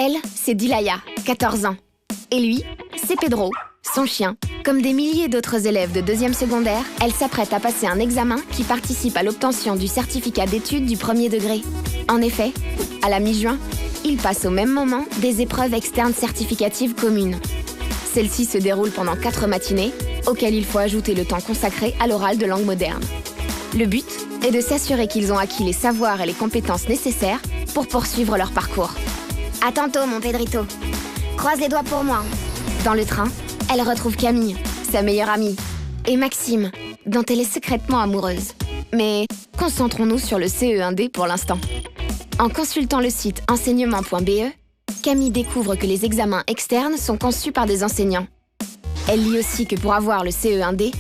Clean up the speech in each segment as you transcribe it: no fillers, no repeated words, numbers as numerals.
Elle, c'est Dilaya, 14 ans. Et lui, c'est Pedro, son chien. Comme des milliers d'autres élèves de 2e secondaire, elle s'apprête à passer un examen qui participe à l'obtention du certificat d'études du 1er degré. En effet, à la mi-juin, ils passent au même moment des épreuves externes certificatives communes. Celles-ci se déroulent pendant 4 matinées, auxquelles il faut ajouter le temps consacré à l'oral de langue moderne. Le but est de s'assurer qu'ils ont acquis les savoirs et les compétences nécessaires pour poursuivre leur parcours. À tantôt, mon Pedrito. Croise les doigts pour moi. Dans le train, elle retrouve Camille, sa meilleure amie, et Maxime, dont elle est secrètement amoureuse. Mais concentrons-nous sur le CE1D pour l'instant. En consultant le site enseignement.be, Camille découvre que les examens externes sont conçus par des enseignants. Elle lit aussi que pour avoir le CE1D,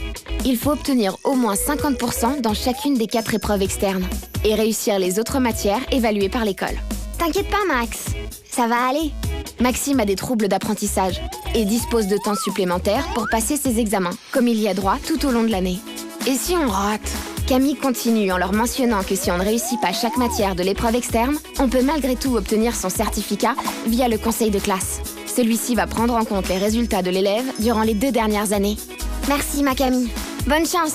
il faut obtenir au moins 50% dans chacune des 4 épreuves externes et réussir les autres matières évaluées par l'école. T'inquiète pas, Max. Ça va aller. Maxime a des troubles d'apprentissage et dispose de temps supplémentaire pour passer ses examens, comme il y a droit tout au long de l'année. Et si on rate? Camille continue en leur mentionnant que si on ne réussit pas chaque matière de l'épreuve externe, on peut malgré tout obtenir son certificat via le conseil de classe. Celui-ci va prendre en compte les résultats de l'élève durant les 2 dernières années. Merci, ma Camille. Bonne chance.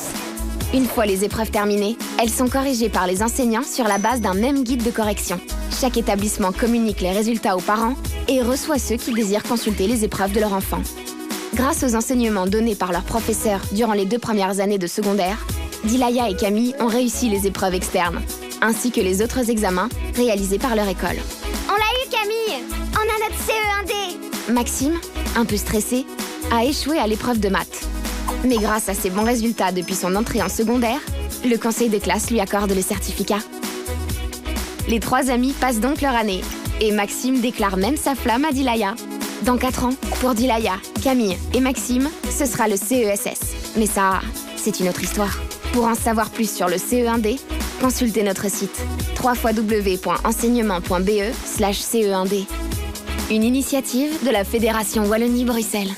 Une fois les épreuves terminées, elles sont corrigées par les enseignants sur la base d'un même guide de correction. Chaque établissement communique les résultats aux parents et reçoit ceux qui désirent consulter les épreuves de leur enfant. Grâce aux enseignements donnés par leurs professeurs durant les 2 premières années de secondaire, Dilaya et Camille ont réussi les épreuves externes, ainsi que les autres examens réalisés par leur école. On l'a eu, Camille! On a notre CE1D! Maxime, un peu stressé, a échoué à l'épreuve de maths. Mais grâce à ses bons résultats depuis son entrée en secondaire, le conseil de classe lui accorde le certificat. Les 3 amis passent donc leur année, et Maxime déclare même sa flamme à Dilaya. Dans 4 ans, pour Dilaya, Camille et Maxime, ce sera le CESS. Mais ça, c'est une autre histoire. Pour en savoir plus sur le CE1D, consultez notre site www.enseignement.be/CE1D. Une initiative de la Fédération Wallonie-Bruxelles.